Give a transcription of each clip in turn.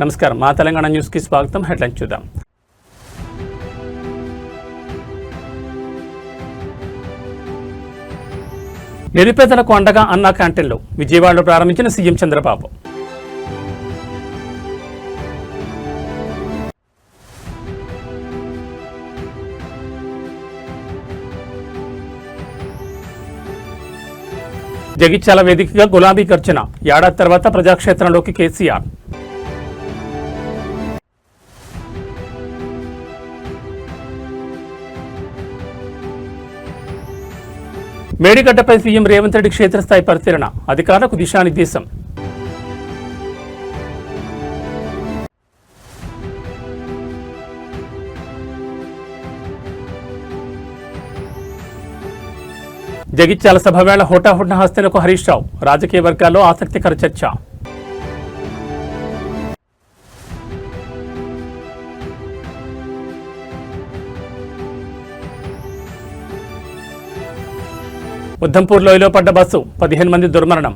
నమస్కారం, మా తెలంగాణ న్యూస్కి స్వాగతం. హెడ్లైన్స్ చూద్దాం. నిరుపేదలకు అండగా అన్నా క్యాంటీన్లు విజయవాడలో ప్రారంభించిన సీఎం చంద్రబాబు. జగిత్యాల వేదికగా గులాబీ గర్జన, ఏడాది తర్వాత ప్రజాక్షేత్రంలోకి కేసీఆర్. మేడిగడ్డపై సీఎం రేవంత్ రెడ్డి క్షేత్రస్థాయి పరిశీలన, అధికారులకు దిశానిర్దేశం. జగిత్యాల సభ వేళ హోటాహుట్న హస్తనకు హరీష్ రావు, రాజకీయ వర్గాల్లో ఆసక్తికర చర్చ. ఉద్ధంపూర్ లోయలో పడ్డ బస్సు, 15 మంది దుర్మరణం.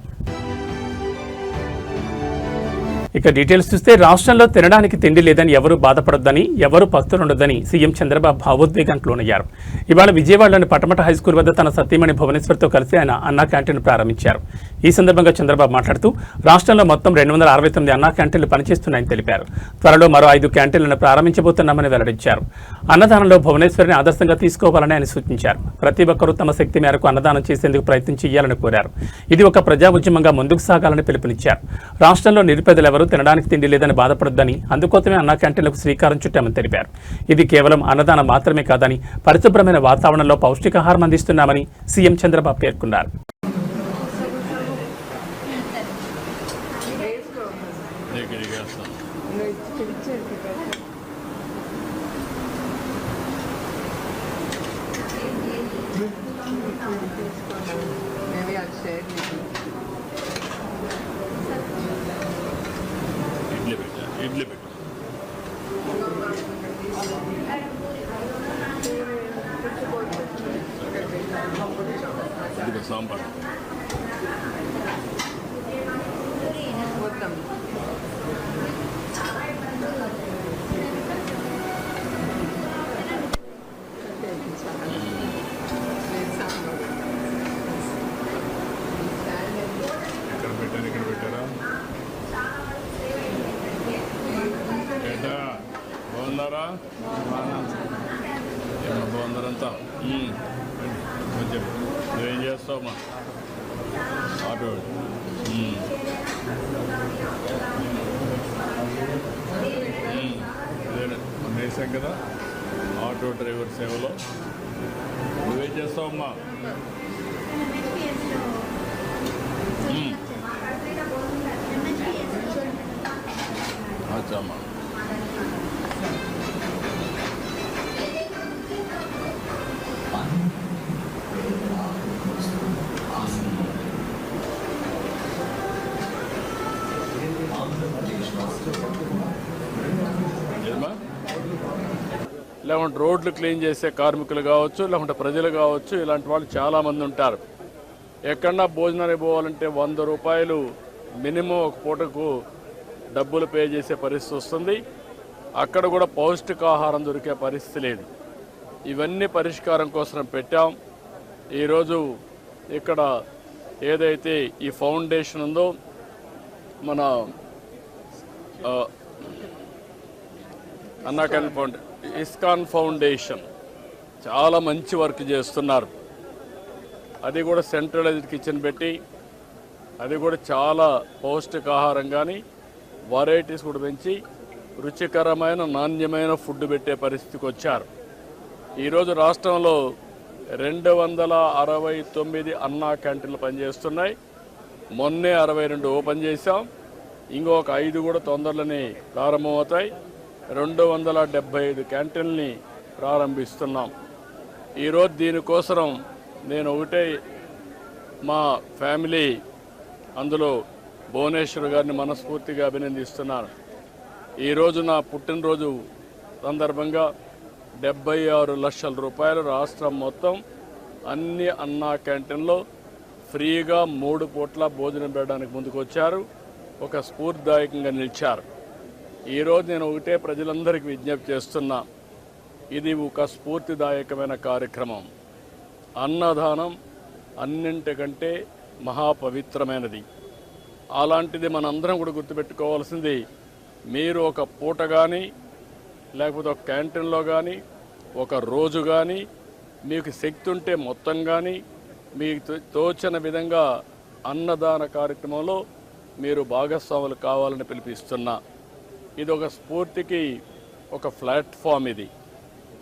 ఇక డీటెయిల్స్ చూస్తే, రాష్ట్రంలో తినడానికి తిండి లేదని ఎవరూ బాధపడొద్దని, ఎవరూ పస్తులుండొద్దని సీఎం చంద్రబాబు భావోద్వేగానికి లోనయ్యారు. ఇవాళ విజయవాడలోని పటమట హైస్కూల్ వద్ద తన సతీమణి భువనేశ్వర్తో కలిసి ఆయన అన్నా క్యాంటీన్ ప్రారంభించారు. ఈ సందర్భంగా చంద్రబాబు మాట్లాడుతూ, రాష్ట్రంలో మొత్తం 269 అన్నా క్యాంటీన్లు పనిచేస్తున్నాయని తెలిపారు. త్వరలో మరో 5 క్యాంటీన్లను ప్రారంభించబోతున్నామని వెల్లడించారు. అన్నదానంలో భువనేశ్వరిని ఆదర్శంగా తీసుకోవాలని ఆయన సూచించారు. ప్రతి ఒక్కరూ తమ శక్తి మేరకు అన్నదానం చేసేందుకు ప్రయత్నం చేయాలని కోరారు. ఇది ఒక ప్రజా ఉద్యమంగా ముందుకు సాగాలని పిలుపునిచ్చారు. రాష్ట్రంలో నిరుపేదలెవరూ తినడానికి తిండి లేదని బాధపడొద్దని, అందుకోసమే అన్నా క్యాంటీన్లకు శ్రీకారం చుట్టామని తెలిపారు. ఇది కేవలం అన్నదానం మాత్రమే కాదని, పరిశుభ్రమైన వాతావరణంలో పౌష్టికాహారం అందిస్తున్నామని సీఎం చంద్రబాబు పేర్కొన్నారు. సాంబార్ ఇక్కడ పెట్టారా? బాగున్నారా? బాగున్నారంతా. కొంచెం నువ్వేం చేస్తావమ్మా? ఆటో వేసాం కదా, ఆటో డ్రైవర్ సేవలో నువ్వేం చేస్తావమ్మా? అచ్చమ్మా. లేకుంటే రోడ్లు క్లీన్ చేసే కార్మికులు కావచ్చు, లేకుంటే ప్రజలు కావచ్చు, ఇలాంటి వాళ్ళు చాలామంది ఉంటారు. ఎక్కడన్నా భోజనానికి పోవాలంటే 100 రూపాయలు మినిమం ఒక పూటకు డబ్బులు పే చేసే పరిస్థితి వస్తుంది. అక్కడ కూడా పౌష్టికాహారం దొరికే పరిస్థితి లేదు. ఇవన్నీ పరిష్కారం కోసం పెట్టాం. ఈరోజు ఇక్కడ ఏదైతే ఈ ఫౌండేషన్ ఉందో, మన అన్నా క్యాంటీన్ ఇస్కాన్ ఫౌండేషన్ చాలా మంచి వర్క్ చేస్తున్నారు. అది కూడా సెంట్రలైజ్డ్ కిచెన్ పెట్టి, అది కూడా చాలా పౌష్టికాహారం కానీ వెరైటీస్ కూడా పెంచి రుచికరమైన నాణ్యమైన ఫుడ్ పెట్టే పరిస్థితికి వచ్చారు. ఈరోజు రాష్ట్రంలో 269 అన్నా క్యాంటీన్లు పనిచేస్తున్నాయి. మొన్నే 62 ఓపెన్ చేశాం. ఇంకొక 5 కూడా తొందరలోనే ప్రారంభమవుతాయి. 275 క్యాంటీన్ని ప్రారంభిస్తున్నాం. ఈరోజు దీనికోసం నేను ఒకటే మా ఫ్యామిలీ, అందులో భువనేశ్వర్ గారిని మనస్ఫూర్తిగా అభినందిస్తున్నాను. ఈరోజు నా పుట్టినరోజు సందర్భంగా 76 లక్షల రూపాయలు రాష్ట్రం మొత్తం అన్ని అన్నా క్యాంటీన్లో ఫ్రీగా 3 పూట్ల భోజనం పెట్టడానికి ముందుకు వచ్చారు. ఒక స్ఫూర్తిదాయకంగా నిలిచారు. ఈరోజు నేను ఒకటే ప్రజలందరికీ విజ్ఞప్తి చేస్తున్నా, ఇది ఒక స్ఫూర్తిదాయకమైన కార్యక్రమం. అన్నదానం అన్నింటికంటే మహాపవిత్రమైనది. అలాంటిది మనందరం కూడా గుర్తుపెట్టుకోవాల్సింది, మీరు ఒక పూట కానీ లేకపోతే ఒక క్యాంటీన్లో కానీ ఒక రోజు కానీ మీకు శక్తి ఉంటే మొత్తం కానీ మీకు తోచిన విధంగా అన్నదాన కార్యక్రమంలో మీరు భాగస్వాములు కావాలని పిలిపిస్తున్నా. ఇది ఒక స్ఫూర్తికి ఒక ప్లాట్ఫామ్. ఇది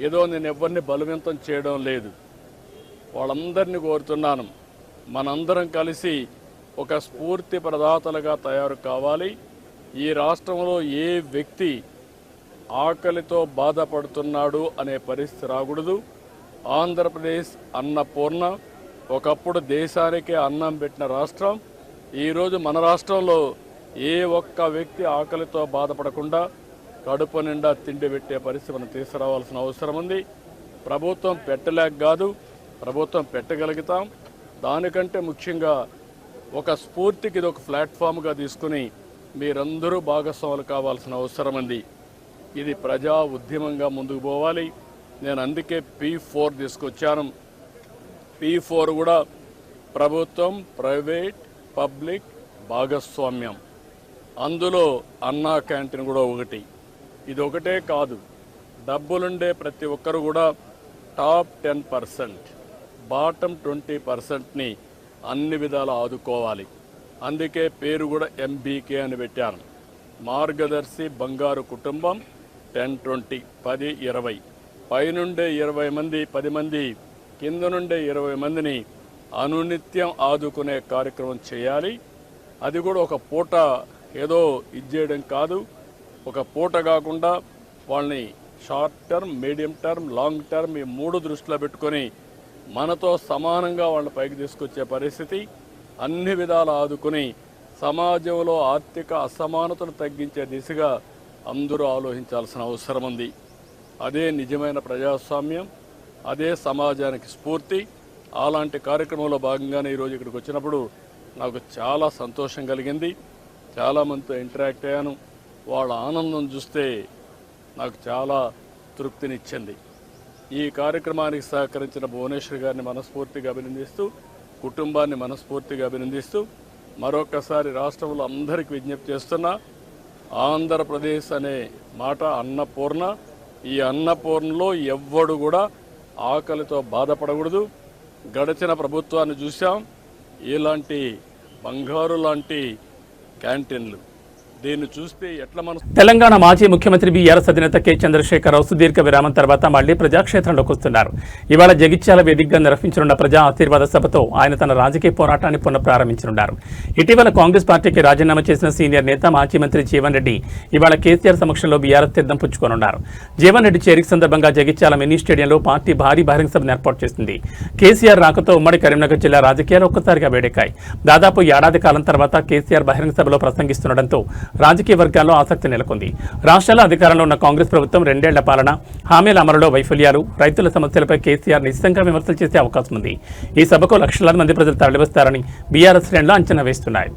ఏదో నేను ఎవరిని బలవంతం చేయడం లేదు. వాళ్ళందరినీ కోరుతున్నాను, మనందరం కలిసి ఒక స్ఫూర్తి ప్రదాతలుగా తయారు కావాలి. ఈ రాష్ట్రంలో ఏ వ్యక్తి ఆకలితో బాధపడుతున్నాడు అనే పరిస్థితి రాకూడదు. ఆంధ్రప్రదేశ్ అన్నపూర్ణ, ఒకప్పుడు దేశానికే అన్నం పెట్టిన రాష్ట్రం. ఈరోజు మన రాష్ట్రంలో ఏ ఒక్క వ్యక్తి ఆకలితో బాధపడకుండా కడుపు నిండా తిండి పెట్టే పరిస్థితి మనం తీసుకురావాల్సిన అవసరం ఉంది. ప్రభుత్వం పెట్టలేక కాదు, ప్రభుత్వం పెట్టగలుగుతాం. దానికంటే ముఖ్యంగా ఒక స్ఫూర్తికి ఇది ఒక ప్లాట్ఫామ్గా తీసుకుని మీరందరూ భాగస్వాములు కావాల్సిన అవసరం ఉంది. ఇది ప్రజా ఉద్యమంగా ముందుకు పోవాలి. నేను అందుకే P4 తీసుకొచ్చాను. P4 కూడా ప్రభుత్వం, ప్రైవేట్, పబ్లిక్ భాగస్వామ్యం. అందులో అన్నా క్యాంటీన్ కూడా ఒకటి. ఇది ఒకటే కాదు, డబ్బులుండే ప్రతి ఒక్కరు కూడా టాప్ 10%, బాటమ్ 20%ని అన్ని విధాలు ఆదుకోవాలి. అందుకే పేరు కూడా MBK అని పెట్టాను. మార్గదర్శి బంగారు కుటుంబం 10-20, 10-20, పైనుండే 20 మంది 10 మంది, కింద నుండే 20 మందిని అనునిత్యం ఆదుకునే కార్యక్రమం చేయాలి. అది కూడా ఒక పూట ఏదో ఇచ్చేయడం కాదు. ఒక పూట కాకుండా వాళ్ళని short term, medium term, long term ఈ 3 దృష్టిలో పెట్టుకొని మనతో సమానంగా వాళ్ళని పైకి తీసుకొచ్చే పరిస్థితి, అన్ని విధాలు ఆదుకుని సమాజంలో ఆర్థిక అసమానతను తగ్గించే దిశగా అందరూ ఆలోచించాల్సిన అవసరం ఉంది. అదే నిజమైన ప్రజాస్వామ్యం, అదే సమాజానికి స్ఫూర్తి. అలాంటి కార్యక్రమంలో భాగంగానే ఈరోజు ఇక్కడికి వచ్చినప్పుడు నాకు చాలా సంతోషం కలిగింది. చాలామందితో ఇంటరాక్ట్ అయ్యాను. వాళ్ళ ఆనందం చూస్తే నాకు చాలా తృప్తినిచ్చింది. ఈ కార్యక్రమానికి సహకరించిన భువనేశ్వర్ గారిని మనస్ఫూర్తిగా అభినందిస్తూ, కుటుంబాన్ని మనస్ఫూర్తిగా అభినందిస్తూ మరొకసారి రాష్ట్రంలో అందరికీ విజ్ఞప్తి చేస్తున్నా, ఆంధ్రప్రదేశ్ అనే మాట అన్నపూర్ణ. ఈ అన్నపూర్ణలో ఎవ్వడు కూడా ఆకలితో బాధపడకూడదు. గడిచిన ప్రభుత్వాన్ని చూసాం, ఇలాంటి బంగారు లాంటి క్యాంటీన్లు. దీన్ని చూస్తే ఎట్లా మనం. తెలంగాణ మాజీ ముఖ్యమంత్రి బీఆర్ఎస్ అధినేత కె చంద్రశేఖరరావు సుదీర్ఘ విరామం తర్వాత మళ్లీ ప్రజాక్షేత్రంలోకి వస్తున్నారు. ఇవాళ జగిత్యాల వేదికగా నిర్వహించనున్న ప్రజా ఆశీర్వాద సభతో ఆయన తన రాజకీయ పోరాటాన్ని పునఃప్రారంభించనున్నారు. ఇటీవల కాంగ్రెస్ పార్టీకి రాజీనామా చేసిన సీనియర్ నేత మాజీ మంత్రి జీవన్ రెడ్డి ఇవాళ కేసీఆర్ సమక్షంలో బీఆర్ఎస్ తీర్థం పుచ్చుకోనున్నారు. జీవన్ రెడ్డి చేరిక సందర్భంగా జగిత్యాల మినీ స్టేడియంలో పార్టీ భారీ బహిరంగ సభను ఏర్పాటు చేసింది. కేసీఆర్ రాకతో ఉమ్మడి కరీంనగర్ జిల్లా రాజకీయాలు ఒక్కసారిగా వేడెక్కాయి. దాదాపు ఏడాది కాలం తర్వాత కేసీఆర్ బహిరంగ సభలో ప్రసంగిస్తుండటంతో రాజకీయ వర్గాల్లో ఆసక్తి నెలకొంది. రాష్ట్రాల్లో అధికారంలో ఉన్న కాంగ్రెస్ ప్రభుత్వం 2 ఏళ్ల పాలన, హామీల అమలులో వైఫల్యాలు, రైతుల సమస్యలపై కేసీఆర్ నిశ్చితంగా విమర్శలు చేసే అవకాశం ఉంది. ఈ సభకు లక్షలాది మంది ప్రజలు తరలివస్తారని బీఆర్ఎస్ శ్రేణులు అంచనా వేస్తున్నాయి.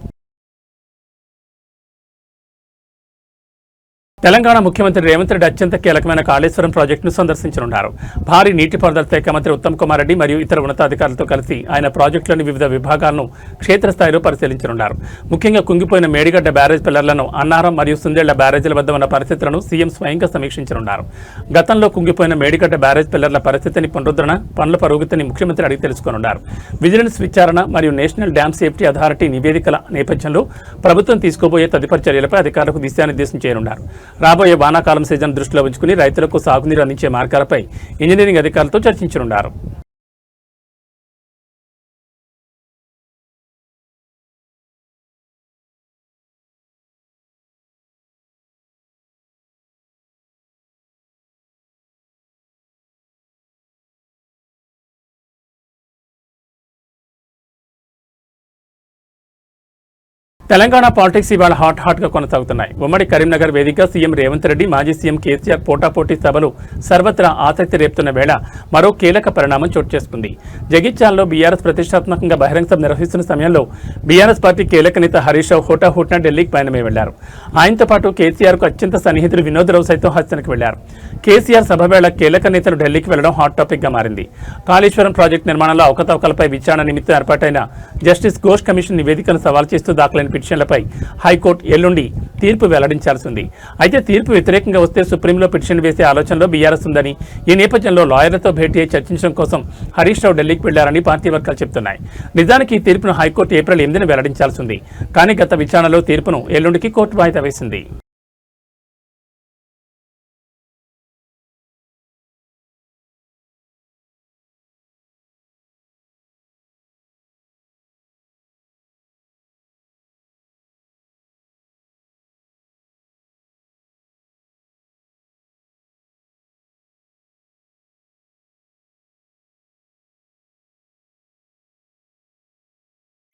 తెలంగాణ ముఖ్యమంత్రి రేవంత్ రెడ్డి అత్యంత కీలకమైన కాళేశ్వరం ప్రాజెక్టును సందర్శించనున్నారు. భారీ నీటిపారుదల శాఖ మంత్రి ఉత్తమ్ కుమార్ రెడ్డి మరియు ఇతర ఉన్నతాధికారులతో కలిసి ఆయన ప్రాజెక్టులోని వివిధ విభాగాలను క్షేత్రస్థాయిలో పరిశీలించనున్నారు. ముఖ్యంగా కుంగిపోయిన మేడిగడ్డ బ్యారేజ్ పిల్లర్లను, అన్నారం మరియు సుందేళ్ల బ్యారేజీల వద్ద ఉన్న పరిస్థితులను సీఎం స్వయంగా సమీక్షించనున్నారు. గతంలో కుంగిపోయిన మేడిగడ్డ బ్యారేజ్ పిల్లర్ల పరిస్థితిని, పునరుద్ధరణ పనుల పురోగతిని ముఖ్యమంత్రి అడిగి తెలుసుకోనున్నారు. విజిలెన్స్ విచారణ మరియు నేషనల్ డ్యామ్ సేఫ్టీ అథారిటీ నివేదికల నేపథ్యంలో ప్రభుత్వం తీసుకోబోయే తదుపరి చర్యలపై అధికారులకు దిశానిర్దేశం చేయనున్నారు. రాబోయే వానాకాలం సీజన్ దృష్టిలో ఉంచుకుని రైతులకు సాగునీరు అందించే మార్గాలపై ఇంజనీరింగ్ అధికారులతో చర్చించనున్నారు. తెలంగాణ పాలిటిక్స్ ఇవాళ హాట్గా కొనసాగుతున్నాయి. ఉమ్మడి కరీంనగర్ వేదిక సీఎం రేవంత్ రెడ్డి, మాజీ సీఎం కేసీఆర్ పోటాపోటీ సభలు సర్వత్రా ఆసక్తి రేపుతున్న వేళ మరో కీలక పరిణామం చోటు చేసుకుంది. జగిత్యాలలో బీఆర్ఎస్ ప్రతిష్టాత్మకంగా బహిరంగ సభ నిర్వహిస్తున్న సమయంలో బీఆర్ఎస్ పార్టీ కీలక నేత హరీష్ రావు హోటాహోట్న ఢిల్లీకి పయనమై వెళ్లారు. ఆయనతో పాటు కేసీఆర్కు అత్యంత సన్నిహితులు వినోద్ రావు సైతం హస్తనకు వెళ్లారు. కేసీఆర్ సభ వేళ కీలక నేతలు ఢిల్లీకి వెళ్లడం హాట్ టాపిక్ గా మారింది. కాళేశ్వరం ప్రాజెక్టు నిర్మాణంలో అవకతవకలపై విచారణ నిమిత్తం ఏర్పాటైన జస్టిస్ ఘోష్ కమిషన్ నివేదికను సవాల్ చేస్తూ దాఖలైన పిటిషన్లపై హైకోర్టు ఎల్లుండి తీర్పు వెల్లడించాల్సి ఉంది. అయితే తీర్పు వ్యతిరేకంగా వస్తే సుప్రీంలో పిటిషన్ వేసే ఆలోచనలో బీఆర్ఎస్ ఉందని, ఈ నేపథ్యంలో లాయర్లతో భేటీ అయి చర్చించడం కోసం హరీష్ రావు ఢిల్లీకి వెళ్లారని పార్టీ వర్గాలు చెబుతున్నాయి. నిజానికి ఈ తీర్పును హైకోర్టు ఏప్రిల్ 8న వెల్లడించాల్సి ఉంది. కానీ గత విచారణలో తీర్పును ఎల్లుండికి కోర్టు వాయిదా వేసింది.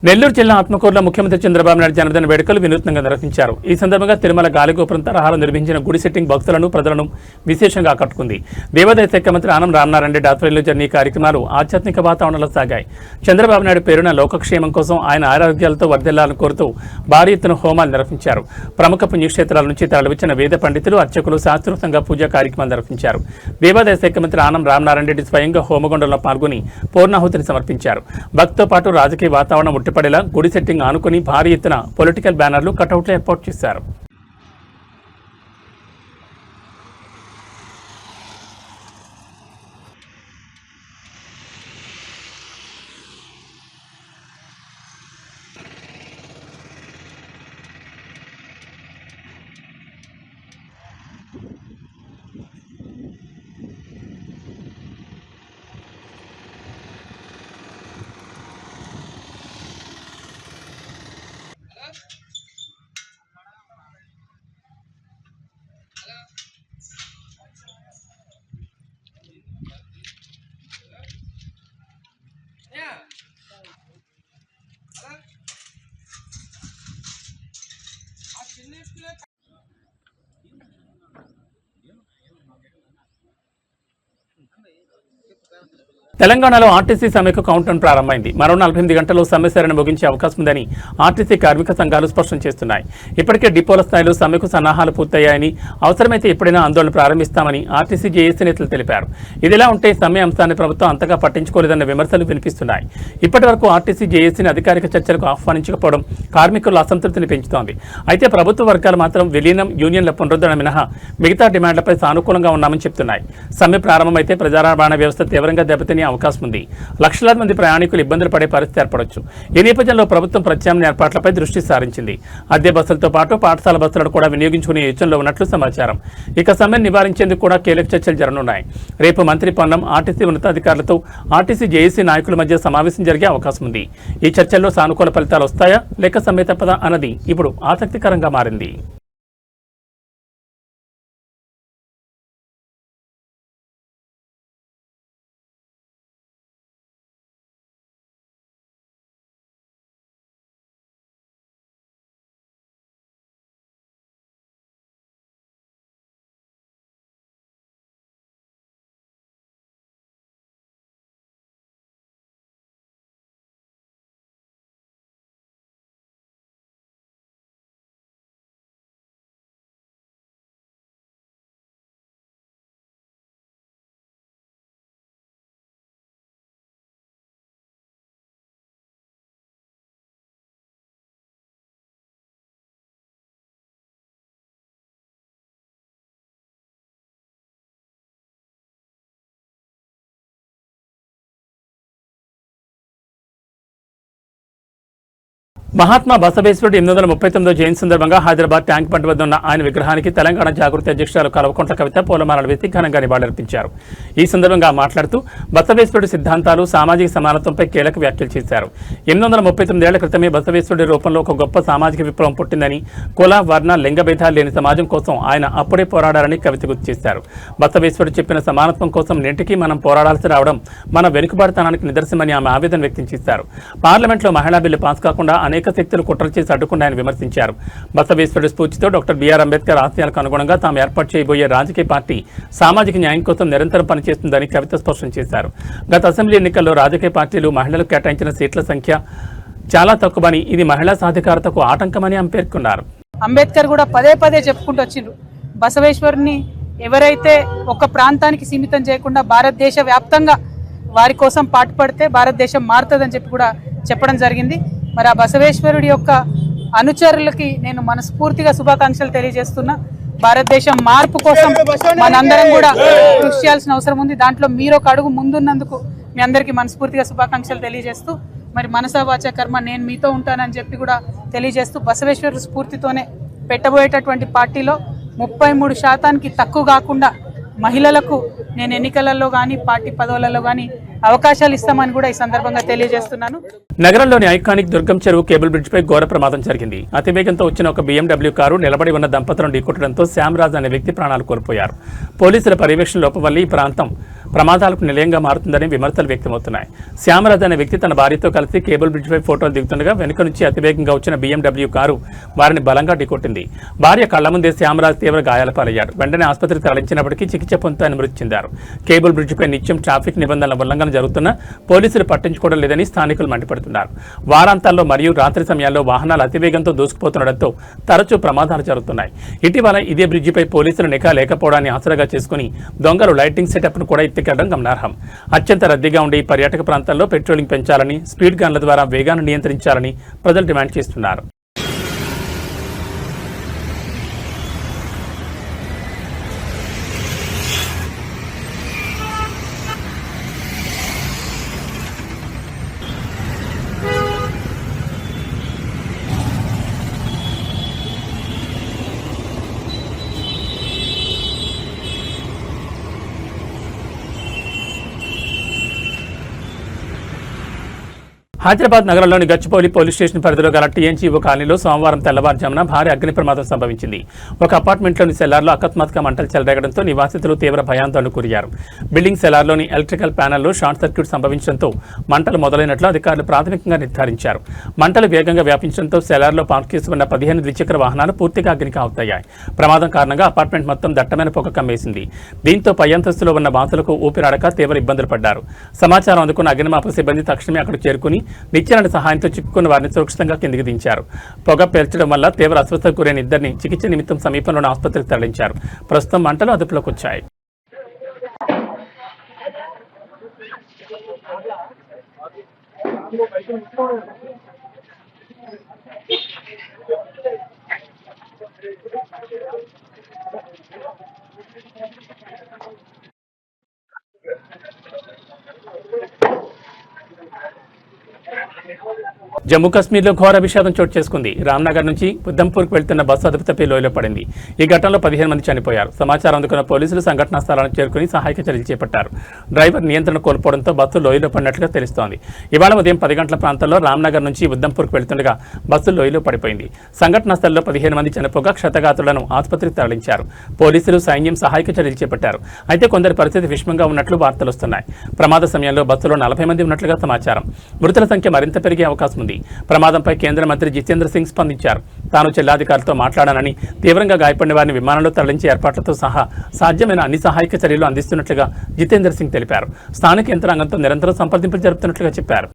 నెల్లూరు జిల్లా ఆత్మకూరులో ముఖ్యమంత్రి చంద్రబాబు నాయుడు జన్మదిన వేడుకలు వినూత్నంగా నిర్వహించారు. ఈ సందర్భంగా తిరుమల గాలిగోపురం తరహాలో నిర్వహించిన గుడి సెట్టింగ్ భక్తులను, ప్రజలను విశేషంగా ఆకట్టుకుంది. దేవాదాయ శాఖ మంత్రి ఆనం రామనారాయణ రెడ్డి ఆధ్వర్యంలో జరిగిన ఈ కార్యక్రమాలు ఆధ్యాత్మిక వాతావరణంలో సాగాయి. చంద్రబాబు నాయుడు పేరున లోకక్షేమం కోసం ఆయన ఆరోగ్యాలతో వర్ధిల్లాలని కోరుతూ భారీ ఎత్తున హోమాలు నిర్వహించారు. ప్రముఖ పుణ్యక్షేత్రాల నుంచి తరలివచ్చిన వేద పండితులు, అర్చకులు శాస్త్రోక్తంగా పూజా కార్యక్రమాలు నిర్వహించారు. దేవాదాయ శాఖ మంత్రి ఆనం రామనారాయణ రెడ్డి స్వయంగా హోమగుండంలో పాల్గొని పూర్ణాహుతిని సమర్పించారు. భక్తితో పాటు రాజకీయ వాతావరణం పడేలా గుడి సెట్టింగ్ ఆనుకుని భారీ ఎత్తున పొలిటికల్ బ్యానర్లు, కటౌట్లు ఏర్పాటు చేశారు. తెలంగాణలో ఆర్టీసీ సమ్మెకు కౌంటౌన్ ప్రారంభమైంది. మరో 48 గంటల్లో సమ్మె సరణ ముగించే అవకాశం ఉందని ఆర్టీసీ కార్మిక సంఘాలు స్పష్టం చేస్తున్నాయి. ఇప్పటికే డిపోల స్థాయిలో సమ్మెకు సన్నాహాలు పూర్తయ్యాయని, అవసరమైతే ఎప్పుడైనా ఆందోళన ప్రారంభిస్తామని ఆర్టీసీ జేఏసీ నేతలు తెలిపారు. ఇదిలా ఉంటే సమ్మె అంశాన్ని ప్రభుత్వం అంతగా పట్టించుకోలేదన్న విమర్శలు వినిపిస్తున్నాయి. ఇప్పటి వరకు ఆర్టీసీ జేఏసీని అధికారిక చర్చలకు ఆహ్వానించకపోవడం కార్మికుల అసంతృప్తిని పెంచుతోంది. అయితే ప్రభుత్వ వర్గాలు మాత్రం విలీనం, యూనియన్ల పునరుద్ధరణ మినహా మిగతా డిమాండ్లపై సానుకూలంగా ఉన్నామని చెప్తున్నాయి. సమ్మె ప్రారంభమైతే ప్రజా రవాణా వ్యవస్థ తీవ్రంగా దెబ్బతినే అవకాశం ఉంది. లక్షలాది మంది ప్రయాణికులు ఇబ్బందులు పడే పరిస్థితి ఏర్పడొచ్చు. ఈ నేపథ్యంలో ప్రభుత్వం ప్రత్యామ్నాయ ఏర్పాట్లపై దృష్టి సారించింది. అద్దె బస్సులతో పాటు పాఠశాల బస్సులను కూడా వినియోగించుకునే యోచనలో ఉన్నట్లు సమాచారం. ఇక సమ్మెను నివారించేందుకు కూడా కీలక చర్చలు జరగనున్నాయి. రేపు మంత్రి పొన్నం ఆర్టీసీ ఉన్నతాధికారులతో ఆర్టీసీ జేఏసీ నాయకుల మధ్య సమావేశం జరిగే అవకాశం ఉంది. ఈ చర్చల్లో సానుకూల ఫలితాలు వస్తాయా లేక సమ్మె తప్పదా అన్నది ఇప్పుడు ఆసక్తికరంగా మారింది. మహాత్మా బసవేశ్వరుడు 839వ జయంతి సందర్భంగా హైదరాబాద్ ట్యాంక్ బండ్ వద్ద ఉన్న ఆయన విగ్రహానికి తెలంగాణ జాగృతి అధ్యక్షురాలు కల్వకుంట్ల కవిత పూలమాలలు వేసి ఘనంగా నివాళులర్పించారు. ఈ సందర్భంగా మాట్లాడుతూ బసవేశ్వరుడి సిద్ధాంతాలు, సామాజిక సమానత్వంపై కీలక వ్యాఖ్యలు చేశారు. 839 ఏళ్ల క్రితమే బసవేశ్వరుడి రూపంలో ఒక గొప్ప సామాజిక విప్లవం పుట్టిందని, కుల, వర్ణ, లింగ భేదాలు లేని సమాజం కోసం ఆయన అప్పుడే పోరాడారని కవిత గుర్తు చేశారు. బసవేశ్వరుడు చెప్పిన సమానత్వం కోసం నేటికి మనం పోరాడాల్సి రావడం మన వెనుకబాటుతనానికి నిదర్శనమని ఆమె ఆవేదన వ్యక్తం చేశారు. పార్లమెంట్లో మహిళా బిల్లు పాస్ కాకుండా అనేక వ్యతిరేక శక్తులు కుట్రలు చేసి అడ్డుకున్నాయని విమర్శించారు. బసవేశ్వరుడి స్ఫూర్తితో డాక్టర్ బిఆర్ అంబేద్కర్ ఆశయాలకు అనుగుణంగా తాము ఏర్పాటు చేయబోయే రాజకీయ పార్టీ సామాజిక న్యాయం కోసం నిరంతరం పనిచేస్తుందని కవిత స్పష్టం చేశారు. గత అసెంబ్లీ ఎన్నికల్లో రాజకీయ పార్టీలు మహిళలకు కేటాయించిన సీట్ల సంఖ్య చాలా తక్కువని, ఇది మహిళా సాధికారతకు ఆటంకమని ఆమె పేర్కొన్నారు. అంబేద్కర్ కూడా పదే పదే చెప్పుకుంటూ వచ్చిండ్రు, బసవేశ్వరుని ఎవరైతే ఒక ప్రాంతానికి సీమితం చేయకుండా భారతదేశ వ్యాప్తంగా వారి కోసం పాటుపడితే భారతదేశం మారుతుందని చెప్పి కూడా చెప్పడం జరిగింది. మరి ఆ బసవేశ్వరుడి యొక్క అనుచరులకి నేను మనస్ఫూర్తిగా శుభాకాంక్షలు తెలియజేస్తున్నా. భారతదేశం మార్పు కోసం మనందరం కూడా కృషి చేయాల్సిన అవసరం ఉంది. దాంట్లో మీరు ఒక అడుగు ముందున్నందుకు మీ అందరికీ మనస్ఫూర్తిగా శుభాకాంక్షలు తెలియజేస్తూ, మరి మనసా వాచా కర్మ నేను మీతో ఉంటానని చెప్పి కూడా తెలియజేస్తూ, బసవేశ్వరుడి స్ఫూర్తితోనే పెట్టబోయేటటువంటి పార్టీలో 33% తక్కువ కాకుండా మహిళలకు నేను ఎన్నికలలో కానీ పార్టీ పదవులలో కానీ అవకాశాలు ఇస్తామని కూడా ఈ సందర్భంగా తెలియజేస్తున్నాను. నగరంలోని ఐకానిక్ దుర్గం చెరువు కేబుల్ బ్రిడ్జ్ పై ఘోర ప్రమాదం జరిగింది. అతివేగంతో వచ్చిన ఒక BMW కారు నిలబడి ఉన్న దంపతులను ఢీకొట్టడంతో శ్యామరాజ్ అనే వ్యక్తి ప్రాణాలు కోల్పోయారు. పోలీసుల పర్యవేక్షణ లోపం వల్ల ఈ ప్రాంతం ప్రమాదాలకు నిలయంగా మారుతుందని విమర్శలు వ్యక్తమవుతున్నాయి. శ్యామరాజ్ అనే వ్యక్తి తన భార్యతో కలిసి కేబుల్ బ్రిడ్జ్ పై ఫోటోలు దిగుతుండగా వెనుక నుంచి అతివేగంగా వచ్చిన BMW కారు వారిని బలంగా ఢీకొట్టింది. భార్య కళ్ల ముందే శ్యామరాజ్ తీవ్ర గాయాల పాలయ్యాడు. వెంటనే ఆసుపత్రికి తరలించినప్పటికీ చికిత్స పొందుతూ ఆయన మృతి చెందారు. కేబుల్ బ్రిడ్జ్ పై నిత్యం ట్రాఫిక్ నిబంధనల ఉల్లంఘన జరుగుతున్నా పోలీసులు పట్టించుకోవడం లేదని స్థానికులు మండిపడుతున్నారు. వారాంతాల్లో మరియు రాత్రి సమయాల్లో వాహనాలు అతివేగంతో దూసుకుపోతుండటంతో తరచూ ప్రమాదాలు జరుగుతున్నాయి. ఇటీవల ఇదే బ్రిడ్జిపై పోలీసులు నిఘా లేకపోవడాన్ని ఆసరాగా చేసుకుని దొంగలు లైటింగ్ సెటప్ను కూడా ఎత్తికెళ్లడం గమనార్హం. అత్యంత రద్దీగా ఉండే ఈ పర్యాటక ప్రాంతాల్లో పెట్రోలింగ్ పెంచాలని, స్పీడ్ గన్ల ద్వారా వేగాన్ని నియంత్రించాలని ప్రజలు డిమాండ్ చేస్తున్నారు. హైదరాబాద్ నగరంలోని గచ్చిబౌలి పోలీస్ స్టేషన్ పరిధిలో గల TNGO కాలనీలో సోమవారం తెల్లవారుజామున భారీ అగ్ని ప్రమాదం సంభవించింది. ఒక అపార్ట్మెంట్లోని సెల్లార్లో అకస్మాత్తుగా మంటలు చెలరేగడంతో నివాసితులు తీవ్ర భయాందోళనకు గురయ్యారు. బిల్డింగ్ సెల్లార్లోని ఎలక్ట్రికల్ ప్యానెల్లో షార్ట్ సర్క్యూట్ సంభవించడంతో మంటలు మొదలైనట్లు అధికారులు ప్రాథమికంగా నిర్ధారించారు. మంటలు వేగంగా వ్యాపించడంతో సెల్లార్లో పార్క్ చేసి ఉన్న 15 ద్విచక్ర వాహనాలు పూర్తిగా అగ్నికి ఆహుతయ్యాయి. ప్రమాదం కారణంగా అపార్ట్మెంట్ మొత్తం దట్టమైన పొగ కమ్మేసింది. దీంతో పై అంతస్తులో ఉన్న వాసులకు ఊపిరాడక తీవ్ర ఇబ్బందులు పడ్డారు. సమాచారం అందుకున్న అగ్నిమాపక సిబ్బంది తక్షణమే అక్కడికి చేరుకుని నిచ్చెన సహాయంతో చిక్కుకున్న వారిని సురక్షితంగా కిందికి దించారు. పొగ పేల్చడం వల్ల తీవ్ర అస్వస్థతకు గురైన ఇద్దరిని చికిత్స నిమిత్తం సమీపంలోని ఆసుపత్రికి తరలించారు. ప్రస్తుతం మంటలు అదుపులోకి వచ్చాయి. జమ్మూ కాశ్మీర్లో ఘోర విషాదం చోటు చేసుకుంది. రామ్నగర్ నుంచి ఉధంపూర్కు వెళ్తున్న బస్సు అదుపు తప్పి లోయలో పడింది. ఈ ఘటనలో 15 మంది చనిపోయారు. సమాచారం అందుకున్న పోలీసులు సంఘటనా స్థలానికి చేరుకుని సహాయక చర్యలు చేపట్టారు. డ్రైవర్ నియంత్రణ కోల్పోవడంతో బస్సు లోయలో పడినట్లుగా తెలుస్తోంది. ఇవాళ ఉదయం 10 గంటల ప్రాంతంలో రామ్నగర్ నుంచి ఉధంపూర్కు వెళ్తుండగా బస్సు లోయలో పడిపోయింది. సంఘటనా స్థలంలో 15 మంది చనిపోగా క్షతగాతులను ఆసుపత్రికి తరలించారు. పోలీసులు, సైన్యం సహాయక చర్యలు చేపట్టారు. అయితే కొందరి పరిస్థితి విషమంగా ఉన్నట్లు వార్తలు వస్తున్నాయి. ప్రమాద సమయంలో బస్సులో 40 మంది ఉన్నట్లుగా సమాచారం. మృతుల సంఖ్య మరింత పెరిగే అవకాశం ఉంది. ప్రమాదంపై కేంద్ర మంత్రి జితేంద్ర సింగ్ స్పందించారు. తాను జిల్లాధికారులతో మాట్లాడానని, తీవ్రంగా గాయపడిన వారిని విమానంలో తరలించే ఏర్పాట్లతో సహా సాధ్యమైన అన్ని సహాయక చర్యలు అందిస్తున్నట్లుగా జితేంద్ర సింగ్ తెలిపారు. స్థానిక యంత్రాంగంతో నిరంతరం సంప్రదింపులు జరుపుతున్నట్లుగా చెప్పారు.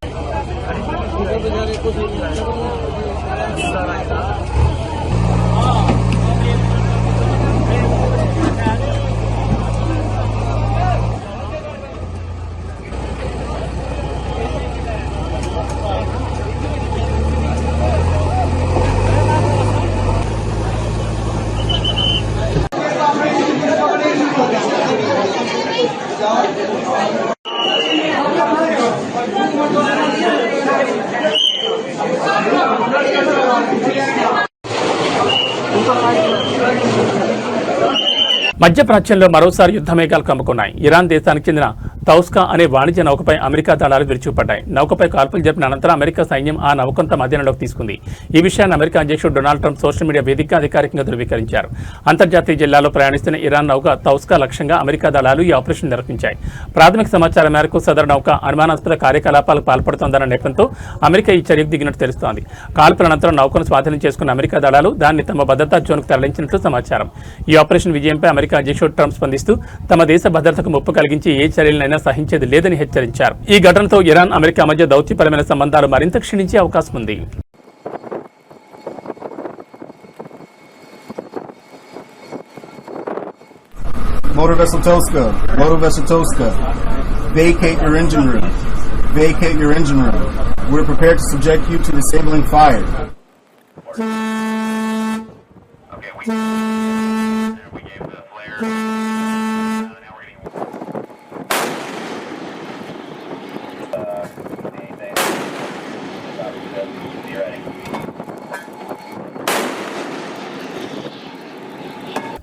మధ్యప్రాచ్యంలో మరోసారి యుద్ధ మేఘాలు కమ్ముకున్నాయి. ఇరాన్ దేశానికి చెందిన తౌస్కా అనే వాణిజ్య నౌకపై అమెరికా దళాలు విరుచుకుపడ్డాయి. నౌకపై కాల్పులు జరిపిన అనంతరం అమెరికా సైన్యం ఆ నౌకను తమ అధీనంలోకి తీసుకుంది. ఈ విషయాన్ని అమెరికా అధ్యక్షుడు డొనాల్డ్ ట్రంప్ సోషల్ మీడియా వేదికగా అధికారికంగా ధృవీకరించారు. అంతర్జాతీయ జిల్లాలో ప్రయాణిస్తున్న ఇరాన్ నౌక తౌస్కా లక్ష్యంగా అమెరికా దళాలు ఈ ఆపరేషన్ నిర్వహించాయి. ప్రాథమిక సమాచారం మేరకు సదరు నౌక అనుమానాస్పద కార్యకలాపాలకు పాల్పడుతోందన్న నెపంతో అమెరికా ఈ చర్యకు దిగినట్టు తెలుస్తోంది. కాల్పుల అనంతరం నౌకను స్వాధీనం చేసుకున్న అమెరికా దళాలు దాన్ని తమ భద్రతా జోన్కు తరలించినట్లు సమాచారం. ఈ ఆపరేషన్ విజయంపై అమెరికా అధ్యక్షుడు ట్రంప్ స్పందిస్తూ తమ దేశ భద్రతకు ముప్పు కలిగించి ఏ చర్యలనైనా సహించేది లేదని హెచ్చరించారు. ఈ ఘటనతో ఇరాన్ అమెరికా మధ్య దౌత్యపరమైన సంబంధాలు మరింత క్షీణించే అవకాశం ఉంది. Motor Vessel Toska, vacate your engine room. Vacate your engine room. We're prepared to subject you to disabling fire. Okay, we gave the flare. Now we're getting. Be ready.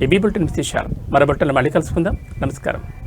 AB bulletin విశేషాలు మరో బులెటిన్లో మళ్ళీ కలుసుకుందాం. నమస్కారం.